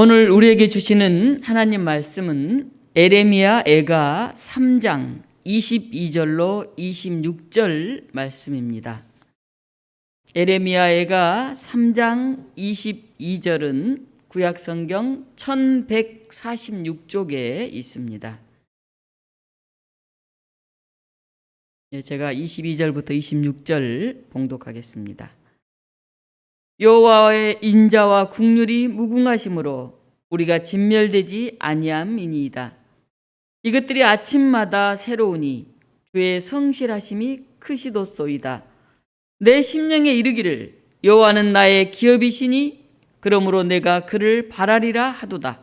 오늘 우리에게 주시는 하나님 말씀은 에레미야 애가 3장 22절로 26절 말씀입니다. 에레미야 애가 3장 22절은 구약성경 1146쪽에 있습니다. 제가 22절부터 26절 봉독하겠습니다. 여호와의 인자와 국률이 무궁하심으로 우리가 진멸되지 아니함이니이다. 이것들이 아침마다 새로우니 주의 성실하심이 크시도소이다. 내 심령에 이르기를 여호와는 나의 기업이시니 그러므로 내가 그를 바라리라 하도다.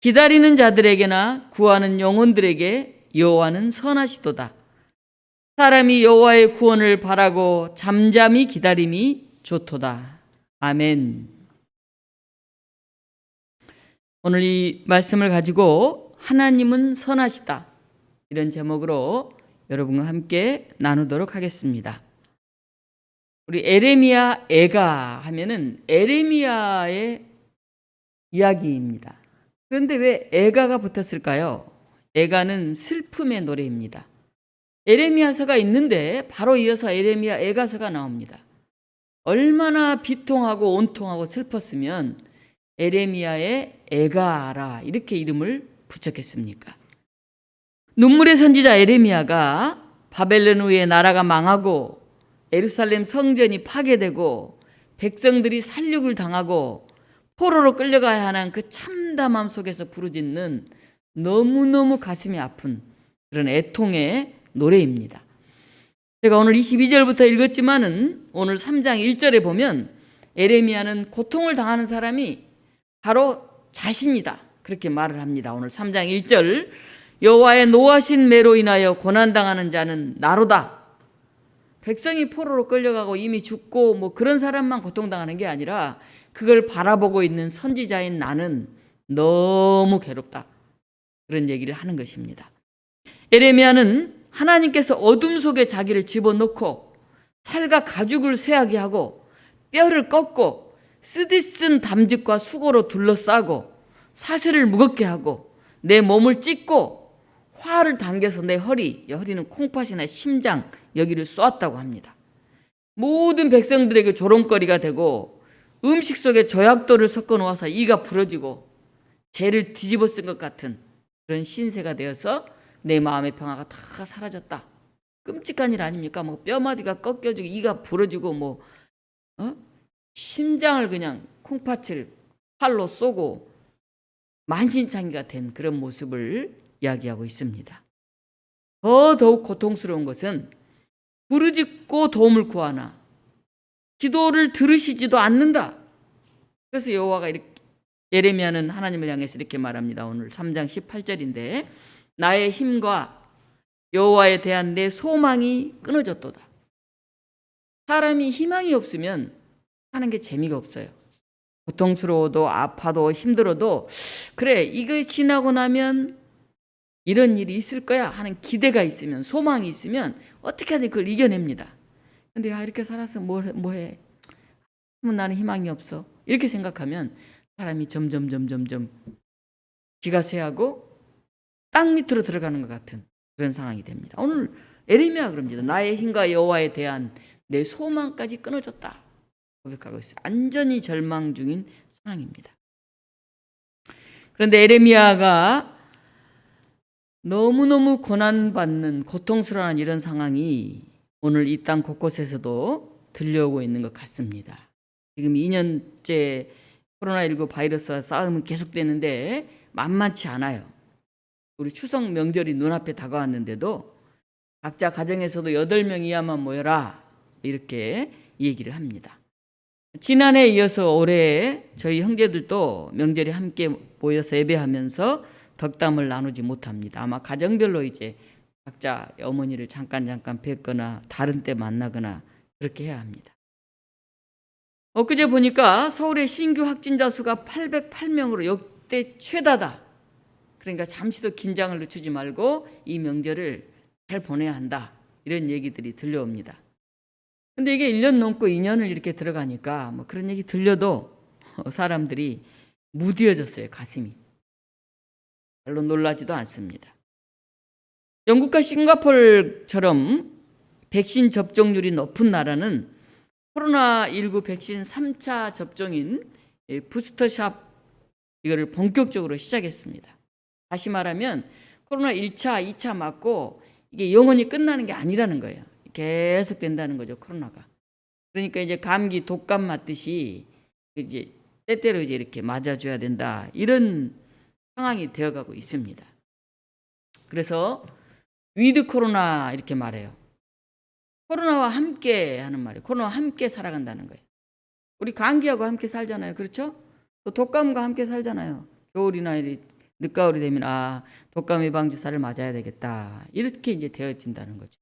기다리는 자들에게나 구하는 영혼들에게 여호와는 선하시도다. 사람이 여호와의 구원을 바라고 잠잠히 기다림이 좋도다. 아멘. 오늘 이 말씀을 가지고 하나님은 선하시다, 이런 제목으로 여러분과 함께 나누도록 하겠습니다. 우리 에레미야 애가 하면은 에레미야의 이야기입니다. 그런데 왜 애가가 붙었을까요? 애가는 슬픔의 노래입니다. 에레미야서가 있는데 바로 이어서 에레미야 애가서가 나옵니다. 얼마나 비통하고 온통하고 슬펐으면 에레미야의 애가라 이렇게 이름을 붙였겠습니까? 눈물의 선지자 에레미야가 바벨론 후에 나라가 망하고 예루살렘 성전이 파괴되고 백성들이 살육을 당하고 포로로 끌려가야 하는 그 참담함 속에서 부르짖는 너무너무 가슴이 아픈 그런 애통의 노래입니다. 제가 오늘 22절부터 읽었지만은 오늘 3장 1절에 보면 에레미야는 고통을 당하는 사람이 바로 자신이다, 그렇게 말을 합니다. 오늘 3장 1절, 여호와의 노하신 매로 인하여 고난당하는 자는 나로다. 백성이 포로로 끌려가고 이미 죽고 뭐 그런 사람만 고통당하는 게 아니라 그걸 바라보고 있는 선지자인 나는 너무 괴롭다, 그런 얘기를 하는 것입니다. 에레미야는 하나님께서 어둠 속에 자기를 집어넣고 살과 가죽을 쇠하게 하고 뼈를 꺾고 쓰디쓴 담즙과 수고로 둘러싸고 사슬을 무겁게 하고 내 몸을 찢고 활을 당겨서 내 허리는 콩팥이나 심장 여기를 쏘았다고 합니다. 모든 백성들에게 조롱거리가 되고 음식 속에 조약돌을 섞어 놓아서 이가 부러지고 죄를 뒤집어 쓴 것 같은 그런 신세가 되어서 내 마음의 평화가 다 사라졌다. 끔찍한 일 아닙니까? 뭐 뼈마디가 꺾여지고 이가 부러지고 심장을 그냥 콩팥을 활로 쏘고 만신창이가 된 그런 모습을 이야기하고 있습니다. 더욱 고통스러운 것은 부르짖고 도움을 구하나 기도를 들으시지도 않는다. 그래서 여호와가 예레미야는 하나님을 향해서 이렇게 말합니다. 오늘 3장 18절인데 나의 힘과 여호와에 대한 내 소망이 끊어졌도다. 사람이 희망이 없으면 하는 게 재미가 없어요. 고통스러워도 아파도 힘들어도 그래 이거 지나고 나면 이런 일이 있을 거야 하는 기대가 있으면, 소망이 있으면 어떻게 하든 그걸 이겨냅니다. 근데 이렇게 살아서 뭐해? 나는 희망이 없어. 이렇게 생각하면 사람이 점점 기가 쇠하고 땅 밑으로 들어가는 것 같은 그런 상황이 됩니다. 오늘 에레미야가 그럽니다. 나의 힘과 여호와에 대한 내 소망까지 끊어졌다 고백하고 있어요. 완전히 절망 중인 상황입니다. 그런데 에레미야가 너무너무 고난받는 고통스러운 이런 상황이 오늘 이 땅 곳곳에서도 들려오고 있는 것 같습니다. 지금 2년째 코로나19 바이러스와 싸움은 계속되는데 만만치 않아요. 우리 추석 명절이 눈앞에 다가왔는데도 각자 가정에서도 8명 이하만 모여라 이렇게 얘기를 합니다. 지난해에 이어서 올해 저희 형제들도 명절에 함께 모여서 예배하면서 덕담을 나누지 못합니다. 아마 가정별로 이제 각자 어머니를 잠깐 뵙거나 다른 때 만나거나 그렇게 해야 합니다. 엊그제 보니까 서울의 신규 확진자 수가 808명으로 역대 최다다. 그러니까 잠시도 긴장을 늦추지 말고 이 명절을 잘 보내야 한다, 이런 얘기들이 들려옵니다. 근데 이게 1년 넘고 2년을 이렇게 들어가니까 뭐 그런 얘기 들려도 사람들이 무뎌졌어요. 가슴이. 별로 놀라지도 않습니다. 영국과 싱가포르처럼 백신 접종률이 높은 나라는 코로나19 백신 3차 접종인 부스터샷 이거를 본격적으로 시작했습니다. 다시 말하면 코로나 1차, 2차 맞고 이게 영원히 끝나는 게 아니라는 거예요. 계속 된다는 거죠, 코로나가. 그러니까 이제 감기, 독감 맞듯이 이제 때때로 이제 이렇게 맞아줘야 된다. 이런 상황이 되어가고 있습니다. 그래서 위드 코로나 이렇게 말해요. 코로나와 함께 하는 말이에요. 코로나와 함께 살아간다는 거예요. 우리 감기하고 함께 살잖아요. 그렇죠? 또 독감과 함께 살잖아요. 겨울이나 늦가을이 되면 독감 예방 주사를 맞아야 되겠다. 이렇게 이제 되어진다는 거죠.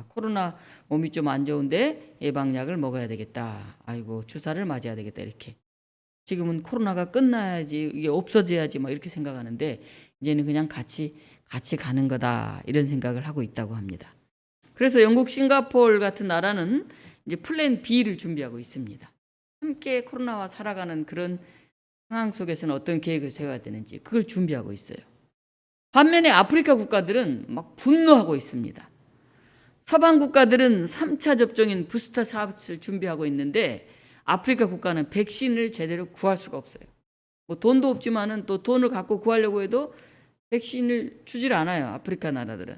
코로나 몸이 좀 안 좋은데 예방약을 먹어야 되겠다. 아이고 주사를 맞아야 되겠다. 이렇게. 지금은 코로나가 끝나야지 이게 없어져야지 뭐 이렇게 생각하는데 이제는 그냥 같이 가는 거다. 이런 생각을 하고 있다고 합니다. 그래서 영국, 싱가포르 같은 나라는 이제 플랜 B를 준비하고 있습니다. 함께 코로나와 살아가는 그런 상황 속에서는 어떤 계획을 세워야 되는지 그걸 준비하고 있어요. 반면에 아프리카 국가들은 막 분노하고 있습니다. 서방 국가들은 3차 접종인 부스터 샷을 준비하고 있는데 아프리카 국가는 백신을 제대로 구할 수가 없어요. 뭐 돈도 없지만은 또 돈을 갖고 구하려고 해도 백신을 주질 않아요. 아프리카 나라들은.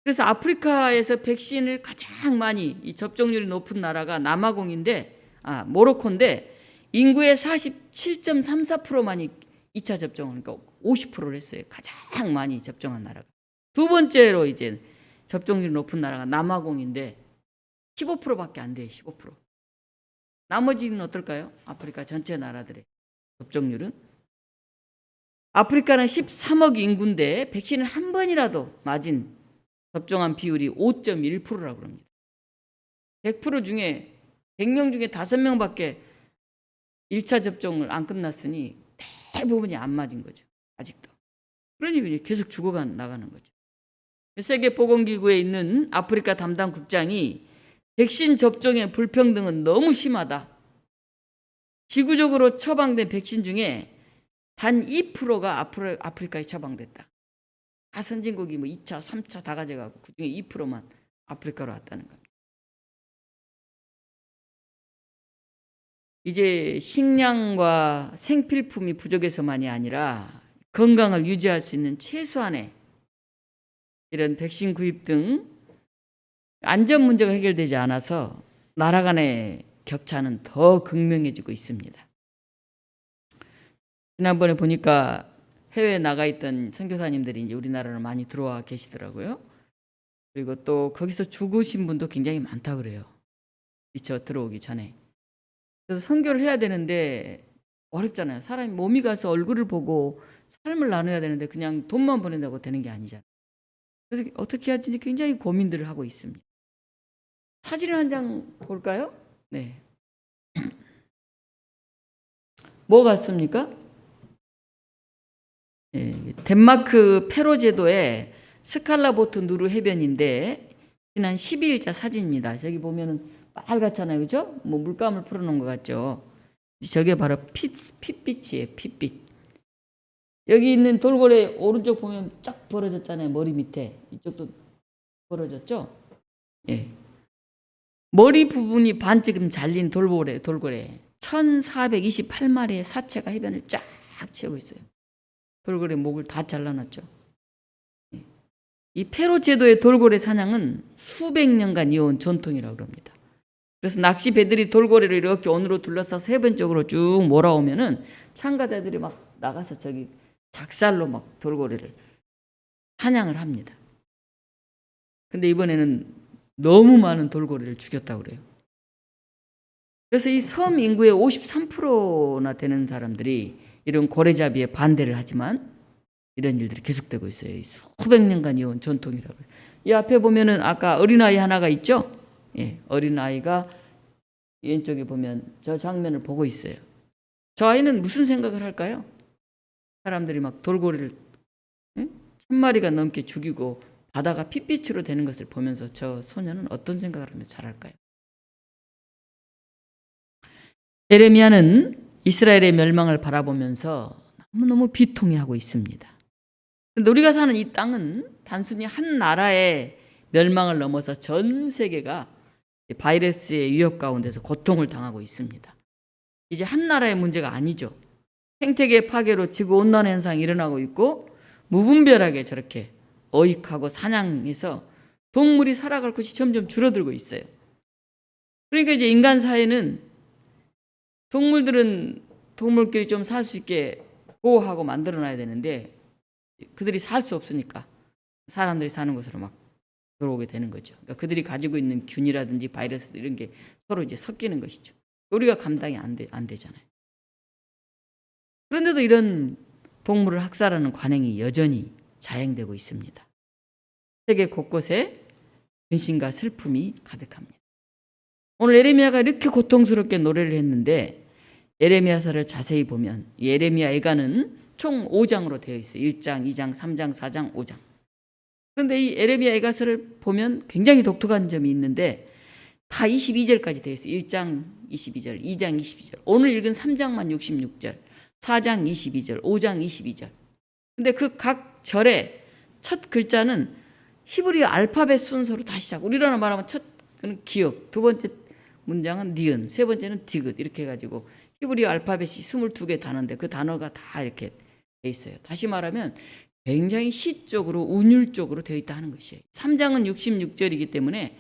그래서 아프리카에서 백신을 가장 많이 이 접종률이 높은 나라가 모로코인데 인구의 47.34%만이 2차 접종을 그러니까 50%를 했어요. 가장 많이 접종한 나라가. 두 번째로 이제 접종률이 높은 나라가 남아공인데 15%밖에 안 돼요. 15%. 나머지는 어떨까요? 아프리카 전체 나라들의 접종률은? 아프리카는 13억 인구인데 백신을 한 번이라도 맞은 접종한 비율이 5.1%라고 합니다. 100% 중에 100명 중에 5명밖에 1차 접종을 안 끝났으니 대부분이 안 맞은 거죠. 아직도. 그러니 계속 나가는 거죠. 세계보건기구에 있는 아프리카 담당 국장이 백신 접종의 불평등은 너무 심하다. 지구적으로 처방된 백신 중에 단 2%가 아프리카에 처방됐다. 다 선진국이 2차, 3차 다 가져가고 그중에 2%만 아프리카로 왔다는 겁니다. 이제 식량과 생필품이 부족해서만이 아니라 건강을 유지할 수 있는 최소한의 이런 백신 구입 등 안전 문제가 해결되지 않아서 나라 간의 격차는 더 극명해지고 있습니다. 지난번에 보니까 해외에 나가 있던 선교사님들이 이제 우리나라로 많이 들어와 계시더라고요. 그리고 또 거기서 죽으신 분도 굉장히 많다 그래요. 미처 들어오기 전에. 그래서 선교를 해야 되는데 어렵잖아요. 사람이 몸이 가서 얼굴을 보고 삶을 나눠야 되는데 그냥 돈만 보낸다고 되는 게 아니잖아요. 그래서 어떻게 해야 할지 굉장히 고민들을 하고 있습니다. 사진을 한 장 볼까요? 네. 뭐 같습니까? 네, 덴마크 페로 제도의 스칼라보트 누르 해변인데 지난 12일자 사진입니다. 저기 보면은 빨갛잖아요, 그죠? 뭐 물감을 풀어놓은 것 같죠. 저게 바로 핏빛이에요, 핏빛. 여기 있는 돌고래 오른쪽 보면 쫙 벌어졌잖아요, 머리 밑에. 이쪽도 벌어졌죠? 예. 머리 부분이 반쯤 잘린 돌고래 1428마리의 사체가 해변을 쫙 채우고 있어요. 돌고래 목을 다 잘라놨죠. 이 페로 제도의 돌고래 사냥은 수백 년간 이어온 전통이라고 합니다. 그래서 낚시 배들이 돌고래를 이렇게 원으로 둘러싸서 해변 쪽으로 쭉 몰아오면은 참가자들이 막 나가서 저기 작살로 막 돌고래를 사냥을 합니다. 근데 이번에는 너무 많은 돌고래를 죽였다고 그래요. 그래서 이 섬 인구의 53%나 되는 사람들이 이런 고래잡이에 반대를 하지만 이런 일들이 계속되고 있어요. 수백 년간 이어온 전통이라고. 이 앞에 보면은 아까 어린아이 하나가 있죠? 예, 어린아이가 왼쪽에 보면 저 장면을 보고 있어요. 저 아이는 무슨 생각을 할까요? 사람들이 막 돌고래를 1000마리가 넘게 죽이고 바다가 핏빛으로 되는 것을 보면서 저 소녀는 어떤 생각을 하면서 자랄까요? 예레미야는 이스라엘의 멸망을 바라보면서 너무너무 비통해하고 있습니다. 그런데 우리가 사는 이 땅은 단순히 한 나라의 멸망을 넘어서 전 세계가 바이러스의 위협 가운데서 고통을 당하고 있습니다. 이제 한 나라의 문제가 아니죠. 생태계 파괴로 지구온난화 현상이 일어나고 있고 무분별하게 저렇게 어익하고 사냥해서 동물이 살아갈 곳이 점점 줄어들고 있어요. 그러니까 이제 인간 사회는 동물끼리 좀 살 수 있게 보호하고 만들어놔야 되는데 그들이 살 수 없으니까 사람들이 사는 곳으로 막 들어오게 되는 거죠. 그러니까 그들이 가지고 있는 균이라든지 바이러스 이런 게 서로 이제 섞이는 것이죠. 우리가 감당이 안 되잖아요. 그런데도 이런 동물을 학살하는 관행이 여전히 자행되고 있습니다. 세계 곳곳에 근심과 슬픔이 가득합니다. 오늘 예레미야가 이렇게 고통스럽게 노래를 했는데 예레미야서를 자세히 보면 예레미야 애가는 총 5장으로 되어 있어요. 1장, 2장, 3장, 4장, 5장. 그런데 이 예레미야 애가서를 보면 굉장히 독특한 점이 있는데 다 22절까지 되어 있어요. 1장 22절, 2장 22절. 오늘 읽은 3장만 66절, 4장 22절, 5장 22절. 근데 그 각 절의 첫 글자는 히브리 알파벳 순서로 다 시작. 우리나라 말하면 첫 기역, 두 번째 문장은 니은, 세 번째는 디귿 이렇게 해가지고 히브리 알파벳이 22개 단어인데 그 단어가 다 이렇게 돼 있어요. 다시 말하면 굉장히 시적으로 운율적으로 되어 있다 하는 것이에요. 3장은 66절이기 때문에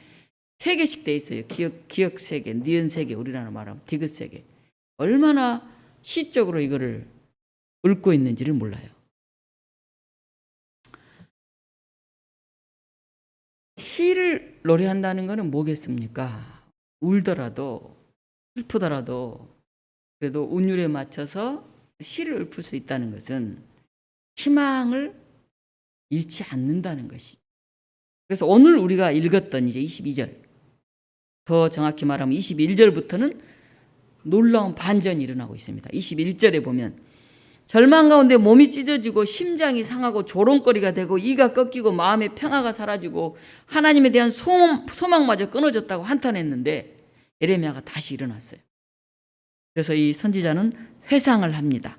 3개씩 되어 있어요. 기역 3개, 니은 3개, 우리나라 말하면 디귿 3개. 얼마나 시적으로 이거를 읊고 있는지를 몰라요. 시를 노래한다는 것은 뭐겠습니까? 울더라도 슬프더라도 그래도 운율에 맞춰서 시를 읊을 수 있다는 것은 희망을 잃지 않는다는 것이죠. 그래서 오늘 우리가 읽었던 이제 22절, 더 정확히 말하면 21절부터는 놀라운 반전이 일어나고 있습니다. 21절에 보면 절망 가운데 몸이 찢어지고 심장이 상하고 조롱거리가 되고 이가 꺾이고 마음의 평화가 사라지고 하나님에 대한 소망마저 끊어졌다고 한탄했는데 예레미야가 다시 일어났어요. 그래서 이 선지자는 회상을 합니다.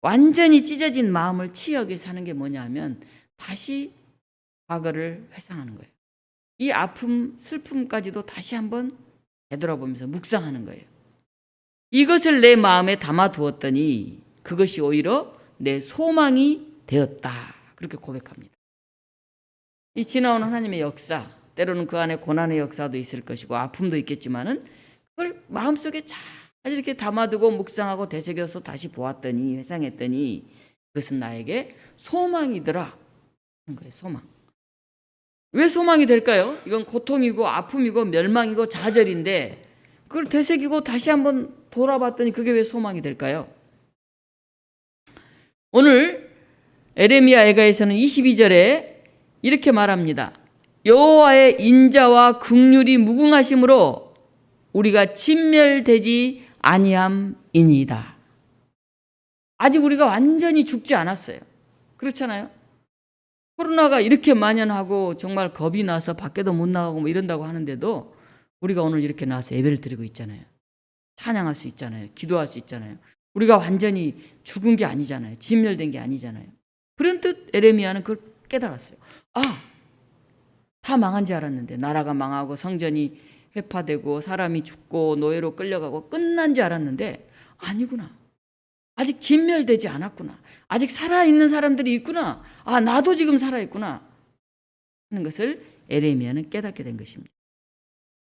완전히 찢어진 마음을 치유하게 사는 게 뭐냐면 다시 과거를 회상하는 거예요. 이 아픔, 슬픔까지도 다시 한번 되돌아보면서 묵상하는 거예요. 이것을 내 마음에 담아두었더니 그것이 오히려 내 소망이 되었다. 그렇게 고백합니다. 이 지나온 하나님의 역사, 때로는 그 안에 고난의 역사도 있을 것이고 아픔도 있겠지만은 그걸 마음속에 잘 이렇게 담아두고 묵상하고 되새겨서 다시 보았더니 회상했더니 그것은 나에게 소망이더라 하는 거예요. 소망. 왜 소망이 될까요? 이건 고통이고 아픔이고 멸망이고 좌절인데 그걸 되새기고 다시 한번 돌아봤더니 그게 왜 소망이 될까요? 오늘 에레미야 애가에서는 22절에 이렇게 말합니다. 여호와의 인자와 긍휼이 무궁하심으로 우리가 진멸되지 아니함이니이다. 아직 우리가 완전히 죽지 않았어요. 그렇잖아요. 코로나가 이렇게 만연하고 정말 겁이 나서 밖에도 못 나가고 뭐 이런다고 하는데도 우리가 오늘 이렇게 나와서 예배를 드리고 있잖아요. 찬양할 수 있잖아요. 기도할 수 있잖아요. 우리가 완전히 죽은 게 아니잖아요. 진멸된 게 아니잖아요. 그런듯 에레미야는 그걸 깨달았어요. 다 망한 줄 알았는데 나라가 망하고 성전이 회파되고 사람이 죽고 노예로 끌려가고 끝난 줄 알았는데 아니구나. 아직 진멸되지 않았구나. 아직 살아있는 사람들이 있구나. 나도 지금 살아있구나 하는 것을 에레미야는 깨닫게 된 것입니다.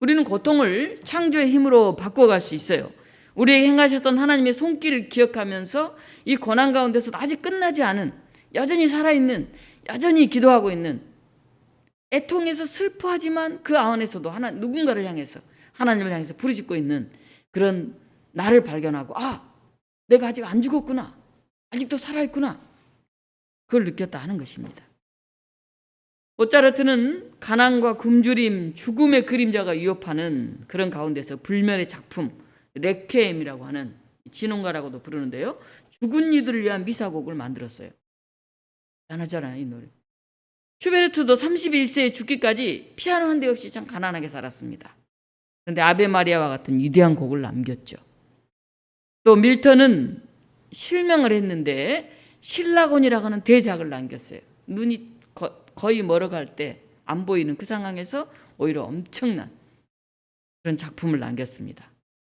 우리는 고통을 창조의 힘으로 바꿔갈 수 있어요. 우리에게 행하셨던 하나님의 손길을 기억하면서 이 고난 가운데서도 아직 끝나지 않은, 여전히 살아있는, 여전히 기도하고 있는, 애통해서 슬퍼하지만 그 안에서도 누군가를 향해서, 하나님을 향해서 부르짖고 있는 그런 나를 발견하고 내가 아직 안 죽었구나, 아직도 살아있구나, 그걸 느꼈다 하는 것입니다. 모차르트는 가난과 굶주림, 죽음의 그림자가 위협하는 그런 가운데서 불멸의 작품 레퀴엠이라고 하는 진홍가라고도 부르는데요. 죽은 이들을 위한 미사곡을 만들었어요. 대단하잖아요, 이 노래. 슈베르트도 31세에 죽기까지 피아노 한 대 없이 참 가난하게 살았습니다. 그런데 아베 마리아와 같은 위대한 곡을 남겼죠. 또 밀턴은 실명을 했는데 신라곤이라고 하는 대작을 남겼어요. 눈이 거의 멀어갈 때 안 보이는 그 상황에서 오히려 엄청난 그런 작품을 남겼습니다.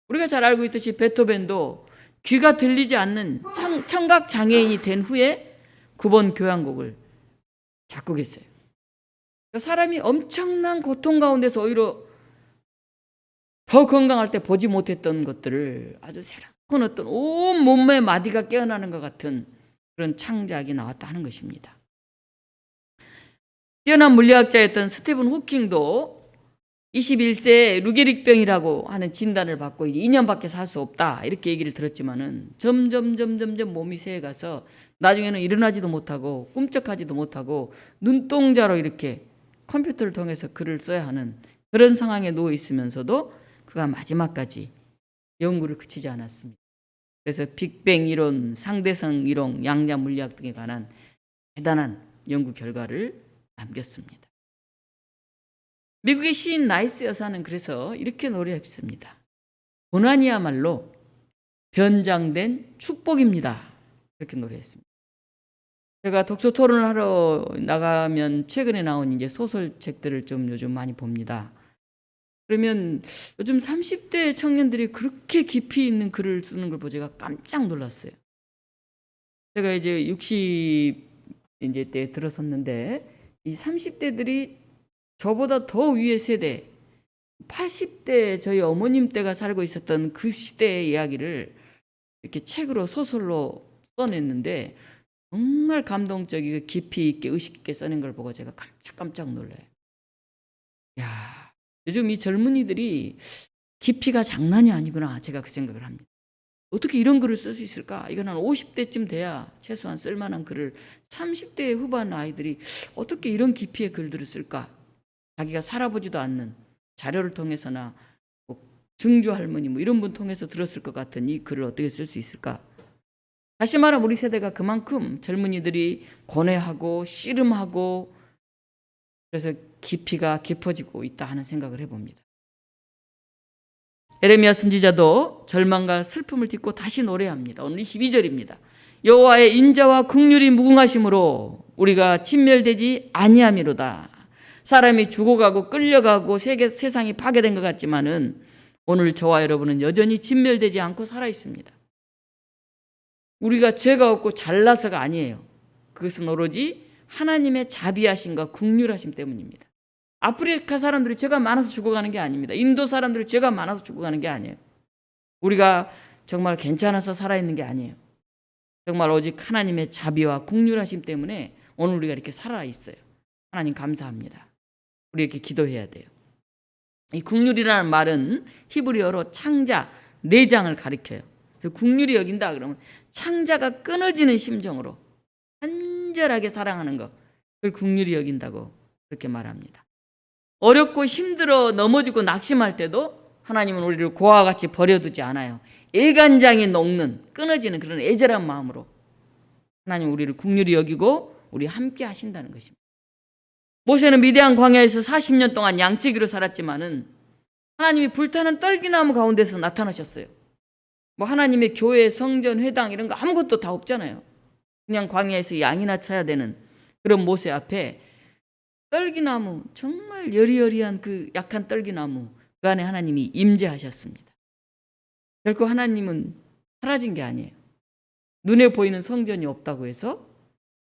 우리가 잘 알고 있듯이 베토벤도 귀가 들리지 않는 청각 장애인이 된 후에 9번 교향곡을 작곡했어요. 사람이 엄청난 고통 가운데서 오히려 더 건강할 때 보지 못했던 것들을 아주 새로운 어떤 온 몸의 마디가 깨어나는 것 같은 그런 창작이 나왔다 하는 것입니다. 뛰어난 물리학자였던 스티븐 호킹도 21세에 루게릭병이라고 하는 진단을 받고 2년밖에 살 수 없다 이렇게 얘기를 들었지만은 점점 몸이 새어가서 나중에는 일어나지도 못하고 꿈쩍하지도 못하고 눈동자로 이렇게 컴퓨터를 통해서 글을 써야 하는 그런 상황에 놓여 있으면서도 그가 마지막까지 연구를 그치지 않았습니다. 그래서 빅뱅 이론, 상대성 이론, 양자 물리학 등에 관한 대단한 연구 결과를 남겼습니다. 미국의 시인 나이스 여사는 그래서 이렇게 노래했습니다. 고난이야말로 변장된 축복입니다. 이렇게 노래했습니다. 제가 독서 토론을 하러 나가면 최근에 나온 이제 소설책들을 좀 요즘 많이 봅니다. 그러면 요즘 30대 청년들이 그렇게 깊이 있는 글을 쓰는 걸 보고 제가 깜짝 놀랐어요. 제가 이제 60 이제 때 들어섰는데 이 30대들이 저보다 더 위의 세대 80대 저희 어머님 때가 살고 있었던 그 시대의 이야기를 이렇게 책으로 소설로 써냈는데 정말 감동적이고 깊이 있게 의식 있게 써낸 걸 보고 제가 깜짝 놀라요. 야, 요즘 이 젊은이들이 깊이가 장난이 아니구나 제가 그 생각을 합니다. 어떻게 이런 글을 쓸 수 있을까? 이건 한 50대쯤 돼야 최소한 쓸만한 글을 30대 후반 아이들이 어떻게 이런 깊이의 글들을 쓸까? 자기가 살아보지도 않는 자료를 통해서나 뭐 증조 할머니 뭐 이런 분 통해서 들었을 것 같은 이 글을 어떻게 쓸 수 있을까? 다시 말하면 우리 세대가 그만큼 젊은이들이 고뇌하고 씨름하고 그래서 깊이가 깊어지고 있다 하는 생각을 해봅니다. 에레미야 선지자도 절망과 슬픔을 딛고 다시 노래합니다. 오늘 22절입니다. 여호와의 인자와 긍휼이 무궁하심으로 우리가 진멸되지 아니함이로다. 사람이 죽어가고 끌려가고 세상이 파괴된 것 같지만은 오늘 저와 여러분은 여전히 진멸되지 않고 살아 있습니다. 우리가 죄가 없고 잘나서가 아니에요. 그것은 오로지 하나님의 자비하심과 긍휼하심 때문입니다. 아프리카 사람들이 죄가 많아서 죽어가는 게 아닙니다. 인도 사람들이 죄가 많아서 죽어가는 게 아니에요. 우리가 정말 괜찮아서 살아있는 게 아니에요. 정말 오직 하나님의 자비와 긍휼하심 때문에 오늘 우리가 이렇게 살아있어요. 하나님 감사합니다. 우리 이렇게 기도해야 돼요. 이 긍휼이라는 말은 히브리어로 창자, 내장을 가리켜요. 긍휼히 여긴다 그러면 창자가 끊어지는 심정으로 간절하게 사랑하는 것, 그걸 긍휼히 여긴다고 그렇게 말합니다. 어렵고 힘들어 넘어지고 낙심할 때도 하나님은 우리를 고아와 같이 버려두지 않아요. 애간장이 녹는 끊어지는 그런 애절한 마음으로 하나님 우리를 긍휼히 여기고 우리 함께 하신다는 것입니다. 모세는 미디안 광야에서 40년 동안 양치기로 살았지만은 하나님이 불타는 떨기나무 가운데서 나타나셨어요. 뭐 하나님의 교회, 성전, 회당 이런 거 아무것도 다 없잖아요. 그냥 광야에서 양이나 쳐야 되는 그런 모세 앞에 떨기나무, 정말 여리여리한 그 약한 떨기나무, 그 안에 하나님이 임재하셨습니다. 결코 하나님은 사라진 게 아니에요. 눈에 보이는 성전이 없다고 해서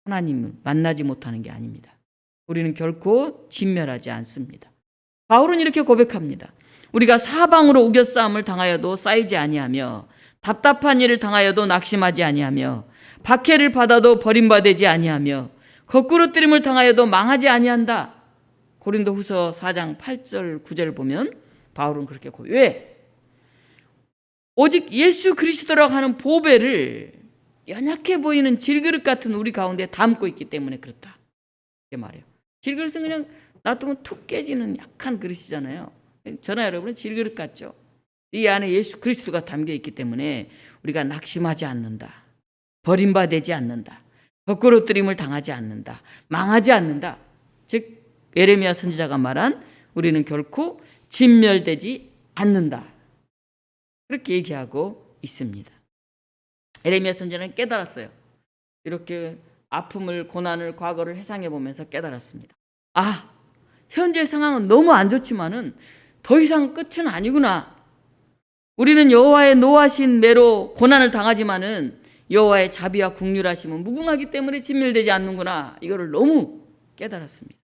하나님을 만나지 못하는 게 아닙니다. 우리는 결코 진멸하지 않습니다. 바울은 이렇게 고백합니다. 우리가 사방으로 우겨싸움을 당하여도 쌓이지 아니하며 답답한 일을 당하여도 낙심하지 아니하며 박해를 받아도 버림받지 아니하며 거꾸로 뜨림을 당하여도 망하지 아니한다. 고린도후서 4장 8절 9절 보면 바울은 그렇게 왜? 오직 예수 그리스도라고 하는 보배를 연약해 보이는 질그릇 같은 우리 가운데 담고 있기 때문에 그렇다. 이렇게 말해요. 질그릇은 그냥 놔두면 툭 깨지는 약한 그릇이잖아요. 저나 여러분은 질그릇 같죠. 이 안에 예수 그리스도가 담겨 있기 때문에 우리가 낙심하지 않는다. 버림받지 않는다. 거꾸로 뜨림을 당하지 않는다. 망하지 않는다. 즉 예레미야 선지자가 말한 우리는 결코 진멸되지 않는다. 그렇게 얘기하고 있습니다. 에레미야 선지자는 깨달았어요. 이렇게 아픔을, 고난을, 과거를 회상해 보면서 깨달았습니다. 아, 현재 상황은 너무 안 좋지만은 더 이상 끝은 아니구나. 우리는 여호와의 노하신 매로 고난을 당하지만은 여호와의 자비와 긍휼하심은 무궁하기 때문에 진멸되지 않는구나. 이거를 너무 깨달았습니다.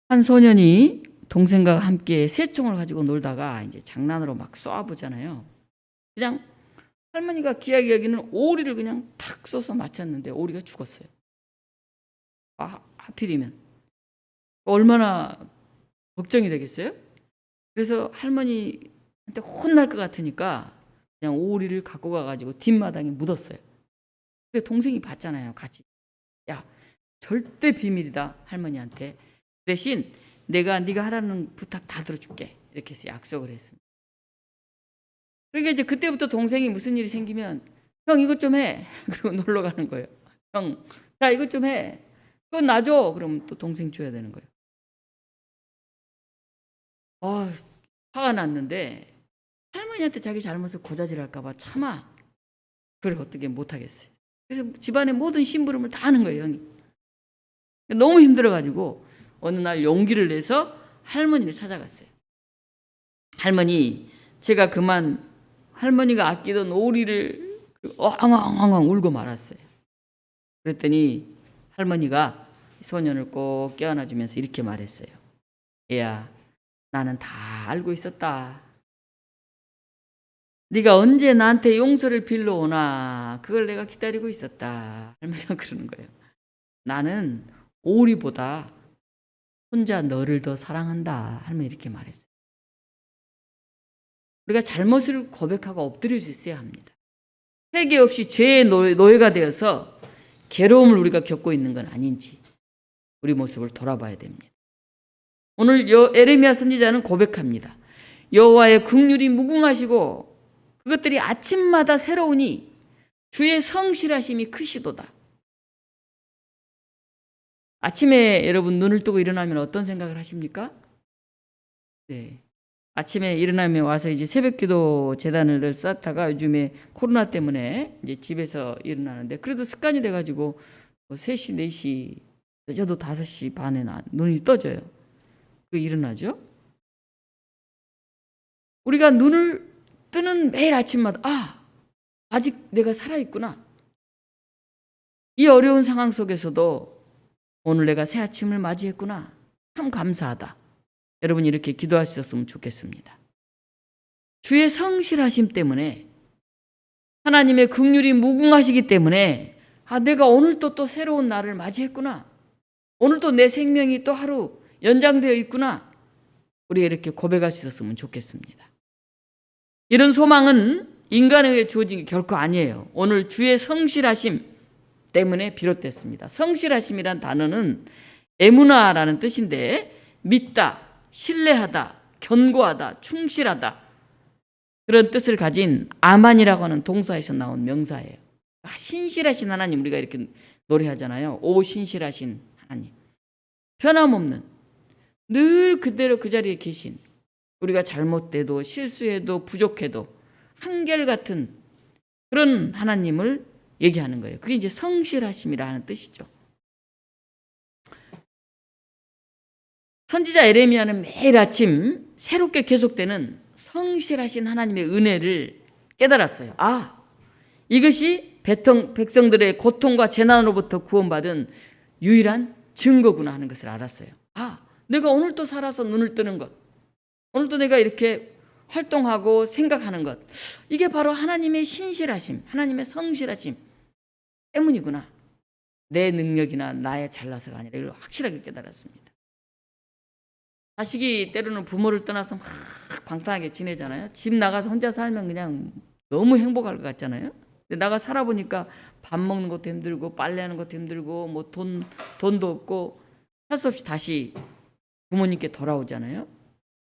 한 소년이 동생과 함께 새총을 가지고 놀다가 이제 장난으로 막 쏘아보잖아요. 그냥 할머니가 귀하게 여기는 오리를 그냥 탁 쏘서 맞췄는데 오리가 죽었어요. 하필이면 얼마나 걱정이 되겠어요? 그래서 할머니한테 혼날 것 같으니까 그냥 오리를 갖고 가가지고 뒷마당에 묻었어요. 근데 동생이 봤잖아요, 같이. 야, 절대 비밀이다, 할머니한테. 대신 내가 네가 하라는 부탁 다 들어줄게. 이렇게 해서 약속을 했습니다. 그러니까 이제 그때부터 동생이 무슨 일이 생기면 형 이것 좀 해. 그리고 놀러 가는 거예요. 형, 자 이것 좀 해. 그건 놔줘. 그러면 또 동생 줘야 되는 거예요. 화가 났는데 할머니한테 자기 잘못을 고자질할까 봐 참아. 그걸 어떻게 못하겠어요. 그래서 집안의 모든 심부름을 다 하는 거예요, 형이. 너무 힘들어가지고 어느 날 용기를 내서 할머니를 찾아갔어요. 할머니, 제가 그만 할머니가 아끼던 오리를 엉엉엉엉 울고 말았어요. 그랬더니 할머니가 소년을 꼭 껴안아주면서 이렇게 말했어요. 얘야, 나는 다 알고 있었다. 네가 언제 나한테 용서를 빌러 오나 그걸 내가 기다리고 있었다. 할머니가 그러는 거예요. 나는 오리보다 혼자 너를 더 사랑한다. 할머니 이렇게 말했어요. 우리가 잘못을 고백하고 엎드릴 수 있어야 합니다. 회개 없이 죄의 노예가 되어서 괴로움을 우리가 겪고 있는 건 아닌지 우리 모습을 돌아봐야 됩니다. 오늘 에레미야 선지자는 고백합니다. 여호와의 긍휼이 무궁하시고 그것들이 아침마다 새로우니 주의 성실하심이 크시도다. 아침에 여러분 눈을 뜨고 일어나면 어떤 생각을 하십니까? 네. 아침에 일어나면 와서 이제 새벽기도 재단을 쌓다가 요즘에 코로나 때문에 이제 집에서 일어나는데 그래도 습관이 돼가지고 3시, 4시, 늦어도 5시 반에 눈이 떠져요. 그 일어나죠? 우리가 눈을 뜨는 매일 아침마다 아직 내가 살아있구나. 이 어려운 상황 속에서도 오늘 내가 새 아침을 맞이했구나. 참 감사하다. 여러분 이렇게 기도하셨으면 좋겠습니다. 주의 성실하심 때문에 하나님의 긍휼이 무궁하시기 때문에 내가 오늘도 또 새로운 날을 맞이했구나. 오늘도 내 생명이 또 하루 연장되어 있구나. 우리가 이렇게 고백할 수 있었으면 좋겠습니다. 이런 소망은 인간에게 주어진 게 결코 아니에요. 오늘 주의 성실하심 때문에 비롯됐습니다. 성실하심이란 단어는 에무나라는 뜻인데 믿다, 신뢰하다, 견고하다, 충실하다 그런 뜻을 가진 아만이라고 하는 동사에서 나온 명사예요. 신실하신 하나님 우리가 이렇게 노래하잖아요. 오 신실하신 하나님. 변함없는 늘 그대로 그 자리에 계신 우리가 잘못돼도 실수해도 부족해도 한결같은 그런 하나님을 얘기하는 거예요. 그게 이제 성실하심이라 하는 뜻이죠. 선지자 에레미야는 매일 아침 새롭게 계속되는 성실하신 하나님의 은혜를 깨달았어요. 이것이 백성들의 고통과 재난으로부터 구원받은 유일한 증거구나 하는 것을 알았어요. 내가 오늘도 살아서 눈을 뜨는 것, 오늘도 내가 이렇게 활동하고 생각하는 것, 이게 바로 하나님의 신실하심, 하나님의 성실하심 때문이구나. 내 능력이나 나의 잘나서가 아니라 이걸 확실하게 깨달았습니다. 자식이 때로는 부모를 떠나서 막 방탕하게 지내잖아요. 집 나가서 혼자 살면 그냥 너무 행복할 것 같잖아요. 근데 나가 살아보니까 밥 먹는 것도 힘들고 빨래하는 것도 힘들고 뭐 돈도 없고 할 수 없이 다시 부모님께 돌아오잖아요.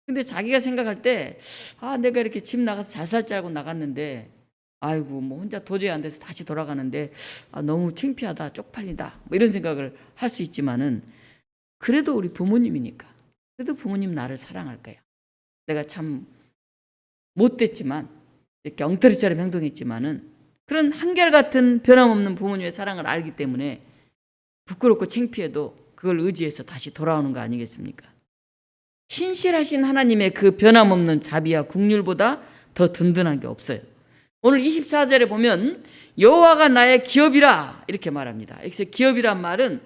근데 자기가 생각할 때 내가 이렇게 집 나가서 잘 살 줄 알고 나갔는데 아이고 뭐 혼자 도저히 안 돼서 다시 돌아가는데 너무 창피하다, 쪽팔리다 뭐 이런 생각을 할 수 있지만은 그래도 우리 부모님이니까 그래도 부모님 나를 사랑할 거야. 내가 참 못됐지만 이렇게 엉터리처럼 행동했지만은 그런 한결같은 변함없는 부모님의 사랑을 알기 때문에 부끄럽고 창피해도 그걸 의지해서 다시 돌아오는 거 아니겠습니까? 신실하신 하나님의 그 변함없는 자비와 긍휼보다 더 든든한 게 없어요. 오늘 24절에 보면 여호와가 나의 기업이라 이렇게 말합니다. 여기서 기업이란 말은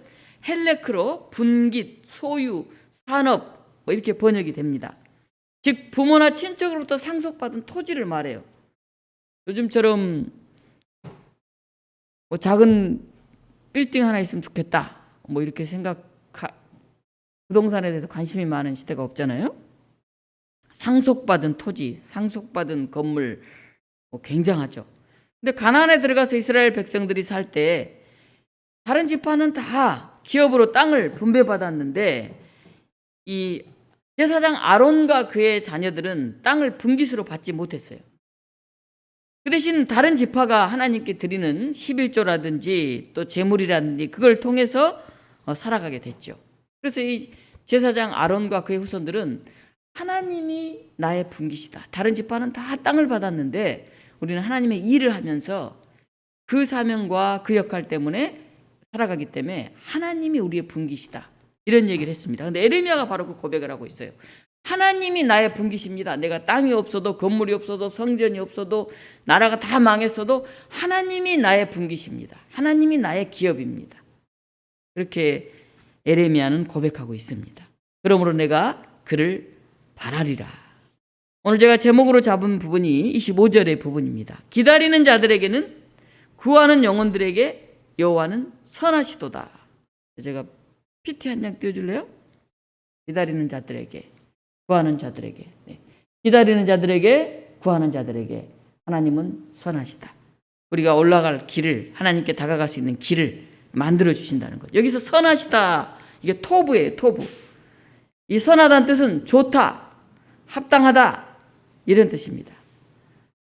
헬레크로 분깃, 소유, 산업 뭐 이렇게 번역이 됩니다. 즉 부모나 친척으로부터 상속받은 토지를 말해요. 요즘처럼 뭐 작은 빌딩 하나 있으면 좋겠다 뭐 이렇게 부동산에 대해서 관심이 많은 시대가 없잖아요. 상속받은 토지, 상속받은 건물 뭐 굉장하죠. 근데 가나안에 들어가서 이스라엘 백성들이 살 때 다른 지파는 다 기업으로 땅을 분배받았는데 이 제사장 아론과 그의 자녀들은 땅을 분깃으로 받지 못했어요. 그 대신 다른 지파가 하나님께 드리는 11조라든지 또 제물이라든지 그걸 통해서 살아가게 됐죠. 그래서 이 제사장 아론과 그의 후손들은 하나님이 나의 분깃이다. 다른 지파는 다 땅을 받았는데 우리는 하나님의 일을 하면서 그 사명과 그 역할 때문에 살아가기 때문에 하나님이 우리의 분깃이다. 이런 얘기를 했습니다. 그런데 에레미야가 바로 그 고백을 하고 있어요. 하나님이 나의 분깃입니다. 내가 땅이 없어도 건물이 없어도 성전이 없어도 나라가 다 망했어도 하나님이 나의 분깃입니다. 하나님이 나의 기업입니다. 그렇게 에레미야는 고백하고 있습니다. 그러므로 내가 그를 바라리라. 오늘 제가 제목으로 잡은 부분이 25절의 부분입니다. 기다리는 자들에게는 구하는 영혼들에게 여호와는 선하시도다. 제가 PT 한 장 띄워줄래요? 기다리는 자들에게 구하는 자들에게 기다리는 자들에게 구하는 자들에게 하나님은 선하시다. 우리가 올라갈 길을 하나님께 다가갈 수 있는 길을 만들어 주신다는 것. 여기서 선하시다 이게 토부예요. 토부. 이 선하다는 뜻은 좋다, 합당하다 이런 뜻입니다.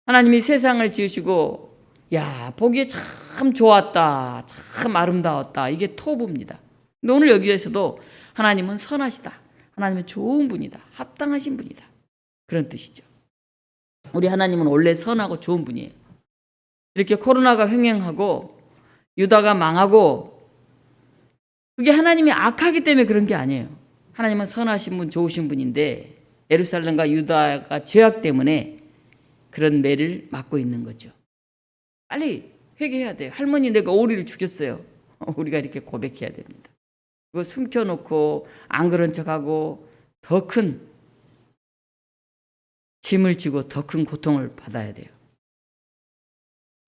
하나님이 세상을 지으시고 야 보기에 참 좋았다, 참 아름다웠다 이게 토부입니다. 근데 오늘 여기에서도 하나님은 선하시다. 하나님은 좋은 분이다. 합당하신 분이다. 그런 뜻이죠. 우리 하나님은 원래 선하고 좋은 분이에요. 이렇게 코로나가 횡행하고 유다가 망하고 그게 하나님이 악하기 때문에 그런 게 아니에요. 하나님은 선하신 분, 좋으신 분인데 예루살렘과 유다가 죄악 때문에 그런 매를 맞고 있는 거죠. 빨리 회개해야 돼요. 할머니 내가 오리를 죽였어요. 우리가 이렇게 고백해야 됩니다. 그거 숨겨놓고 안 그런 척하고 더 큰 짐을 지고 더 큰 고통을 받아야 돼요.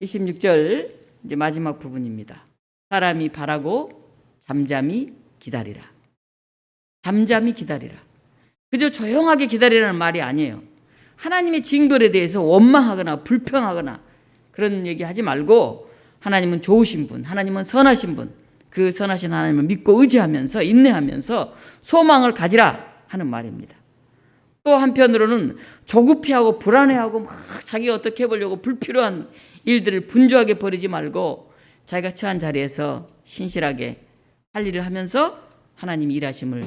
26절 이제 마지막 부분입니다. 사람이 바라고 잠잠히 기다리라. 잠잠히 기다리라. 그저 조용하게 기다리라는 말이 아니에요. 하나님의 징벌에 대해서 원망하거나 불평하거나 그런 얘기하지 말고 하나님은 좋으신 분, 하나님은 선하신 분, 그 선하신 하나님을 믿고 의지하면서 인내하면서 소망을 가지라 하는 말입니다. 또 한편으로는 조급해하고 불안해하고 막 자기가 어떻게 해보려고 불필요한 일들을 분주하게 버리지 말고 자기가 처한 자리에서 신실하게 할 일을 하면서 하나님 일하심을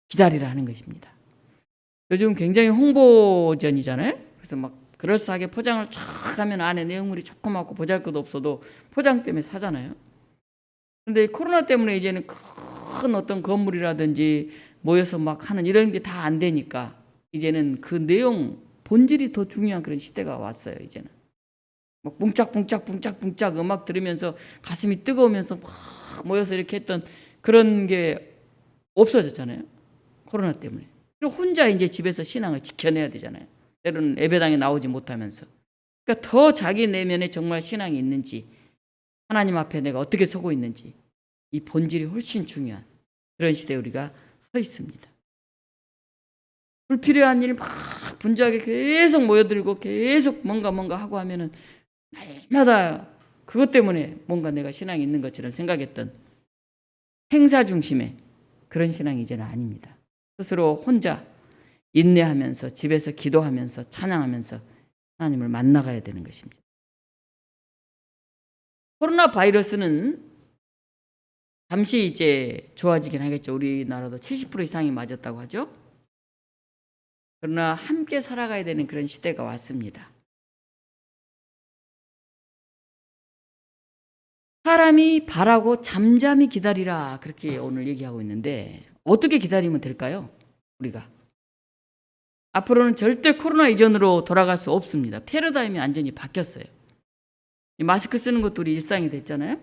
기다리라 하는 것입니다. 요즘 굉장히 홍보전이잖아요. 그래서 막 그럴싸하게 포장을 쫙 하면 안에 내용물이 조그맣고 보잘것도 없어도 포장 때문에 사잖아요. 근데 코로나 때문에 이제는 큰 어떤 건물이라든지 모여서 막 하는 이런 게 다 안 되니까 이제는 그 내용 본질이 더 중요한 그런 시대가 왔어요. 이제는 막 붕짝붕짝 음악 들으면서 가슴이 뜨거우면서 막 모여서 이렇게 했던 그런 게 없어졌잖아요. 코로나 때문에. 그리고 혼자 이제 집에서 신앙을 지켜내야 되잖아요. 때로는 예배당에 나오지 못하면서. 그러니까 더 자기 내면에 정말 신앙이 있는지 하나님 앞에 내가 어떻게 서고 있는지 이 본질이 훨씬 중요한 그런 시대에 우리가 서 있습니다. 불필요한 일 막 분주하게 계속 모여들고 계속 뭔가 하고 하면은 날마다 그것 때문에 뭔가 내가 신앙이 있는 것처럼 생각했던 행사 중심의 그런 신앙이 이제는 아닙니다. 스스로 혼자 인내하면서 집에서 기도하면서 찬양하면서 하나님을 만나가야 되는 것입니다. 코로나 바이러스는 잠시 이제 좋아지긴 하겠죠. 우리나라도 70% 이상이 맞았다고 하죠. 그러나 함께 살아가야 되는 그런 시대가 왔습니다. 사람이 바라고 잠잠히 기다리라 그렇게 오늘 얘기하고 있는데 어떻게 기다리면 될까요? 우리가 앞으로는 절대 코로나 이전으로 돌아갈 수 없습니다. 패러다임이 완전히 바뀌었어요. 마스크 쓰는 것도 우리 일상이 됐잖아요.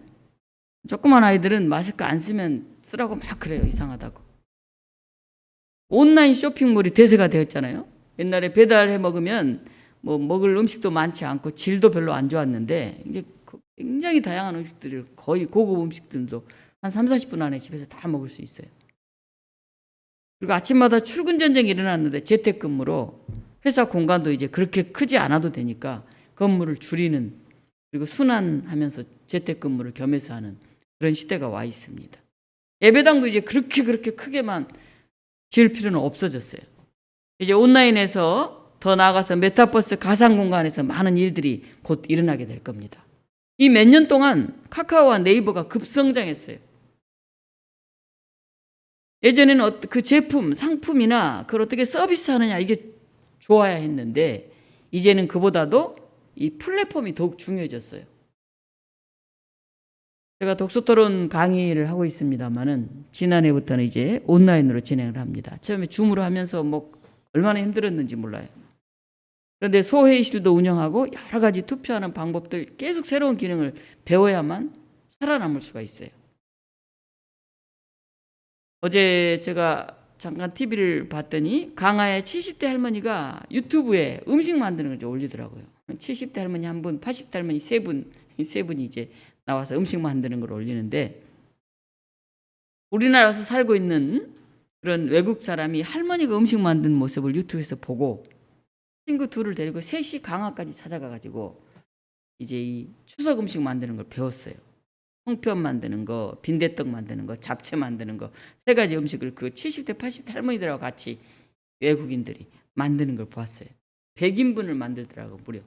조그만 아이들은 마스크 안 쓰면 쓰라고 막 그래요. 이상하다고. 온라인 쇼핑몰이 대세가 되었잖아요. 옛날에 배달해 먹으면 뭐 먹을 음식도 많지 않고 질도 별로 안 좋았는데 이제 굉장히 다양한 음식들을 거의 고급 음식들도 한 3, 40분 안에 집에서 다 먹을 수 있어요. 그리고 아침마다 출근 전쟁이 일어났는데 재택근무로 회사 공간도 이제 그렇게 크지 않아도 되니까 건물을 줄이는 그리고 순환하면서 재택근무를 겸해서 하는 그런 시대가 와 있습니다. 예배당도 이제 그렇게 크게만 지을 필요는 없어졌어요. 이제 온라인에서 더 나아가서 메타버스 가상 공간에서 많은 일들이 곧 일어나게 될 겁니다. 이 몇 년 동안 카카오와 네이버가 급성장했어요. 예전에는 그 제품, 상품이나 그걸 어떻게 서비스하느냐 이게 좋아야 했는데 이제는 그보다도 이 플랫폼이 더욱 중요해졌어요. 제가 독서토론 강의를 하고 있습니다만은 지난해부터는 이제 온라인으로 진행을 합니다. 처음에 줌으로 하면서 뭐 얼마나 힘들었는지 몰라요. 그런데 소회의실도 운영하고 여러 가지 투표하는 방법들 계속 새로운 기능을 배워야만 살아남을 수가 있어요. 어제 제가 잠깐 TV를 봤더니 강화의 70대 할머니가 유튜브에 음식 만드는 걸 좀 올리더라고요. 70대 할머니 한 분, 80대 할머니 세 분이 이제 나와서 음식 만드는 걸 올리는데 우리나라에서 살고 있는 그런 외국 사람이 할머니가 음식 만드는 모습을 유튜브에서 보고 친구 둘을 데리고 셋이 강화까지 찾아가가지고 이제 이 추석 음식 만드는 걸 배웠어요. 송편 만드는 거, 빈대떡 만드는 거, 잡채 만드는 거, 세 가지 음식을 그 70대, 80대 할머니들하고 같이 외국인들이 만드는 걸 보았어요. 100인분을 만들더라고 무려.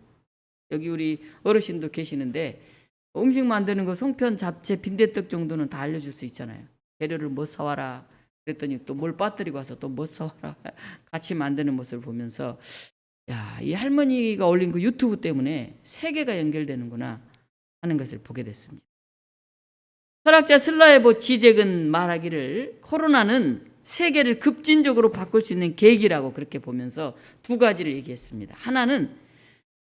여기 우리 어르신도 계시는데 음식 만드는 거 송편, 잡채, 빈대떡 정도는 다 알려줄 수 있잖아요. 재료를 뭐 사와라 그랬더니 또 뭘 빠뜨리고 와서 또 뭐 사와라 같이 만드는 모습을 보면서 야, 이 할머니가 올린 그 유튜브 때문에 세계가 연결되는구나 하는 것을 보게 됐습니다. 철학자 슬라에보 지젝은 말하기를 코로나는 세계를 급진적으로 바꿀 수 있는 계기라고 그렇게 보면서 두 가지를 얘기했습니다. 하나는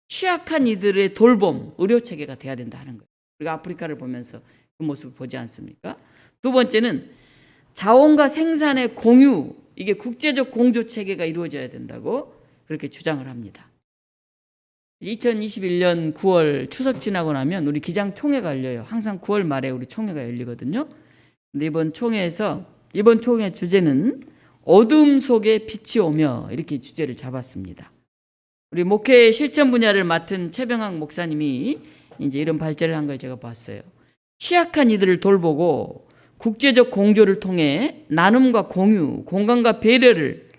취약한 이들의 돌봄, 의료체계가 돼야 된다 하는 거예요. 우리가 아프리카를 보면서 그 모습을 보지 않습니까? 두 번째는 자원과 생산의 공유, 이게 국제적 공조체계가 이루어져야 된다고 그렇게 주장을 합니다. 2021년 9월 추석 지나고 나면 우리 기장총회가 열려요. 항상 9월 말에 우리 총회가 열리거든요. 근데 이번 총회 주제는 어둠 속에 빛이 오며 이렇게 주제를 잡았습니다. 우리 목회 실천 분야를 맡은 최병학 목사님이 이제 이런 발제를 한 걸 제가 봤어요. 취약한 이들을 돌보고 국제적 공조를 통해 나눔과 공유, 공감과 배려를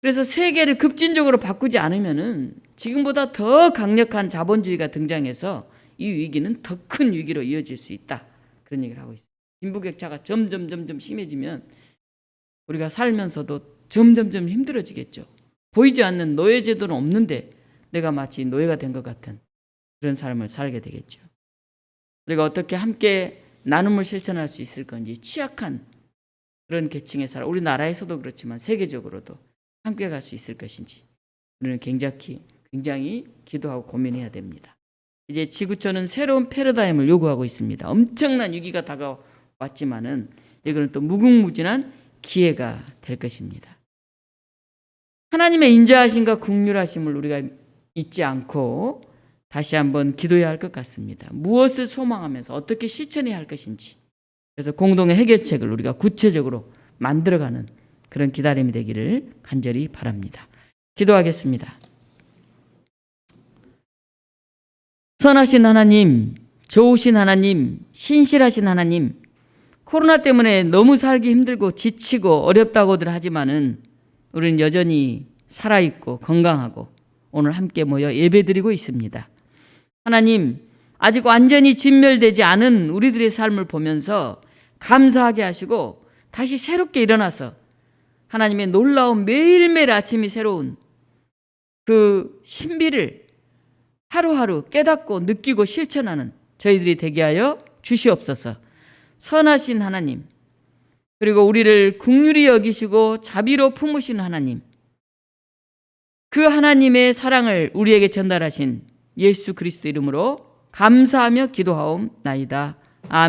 그래서 세계를 급진적으로 바꾸지 않으면은 지금보다 더 강력한 자본주의가 등장해서 이 위기는 더 큰 위기로 이어질 수 있다. 그런 얘기를 하고 있어요. 빈부격차가 점점 심해지면 우리가 살면서도 점점 힘들어지겠죠. 보이지 않는 노예제도는 없는데 내가 마치 노예가 된 것 같은 그런 삶을 살게 되겠죠. 우리가 어떻게 함께 나눔을 실천할 수 있을 건지 취약한 그런 계층의 사람, 우리나라에서도 그렇지만 세계적으로도 함께 갈 수 있을 것인지 우리는 굉장히 기도하고 고민해야 됩니다. 이제 지구촌은 새로운 패러다임을 요구하고 있습니다. 엄청난 위기가 다가왔지만은 이거는 또 무궁무진한 기회가 될 것입니다. 하나님의 인자하심과 긍휼하심을 우리가 잊지 않고 다시 한번 기도해야 할 것 같습니다. 무엇을 소망하면서 어떻게 실천해야 할 것인지. 그래서 공동의 해결책을 우리가 구체적으로 만들어가는 그런 기다림이 되기를 간절히 바랍니다. 기도하겠습니다. 선하신 하나님, 좋으신 하나님, 신실하신 하나님, 코로나 때문에 너무 살기 힘들고 지치고 어렵다고들 하지만은 우리는 여전히 살아있고 건강하고 오늘 함께 모여 예배드리고 있습니다. 하나님, 아직 완전히 진멸되지 않은 우리들의 삶을 보면서 감사하게 하시고 다시 새롭게 일어나서 하나님의 놀라운 매일매일 아침이 새로운 그 신비를 하루하루 깨닫고 느끼고 실천하는 저희들이 되게 하여 주시옵소서. 선하신 하나님, 그리고 우리를 긍휼히 여기시고 자비로 품으신 하나님, 그 하나님의 사랑을 우리에게 전달하신 예수 그리스도 이름으로 감사하며 기도하옵나이다. 아멘.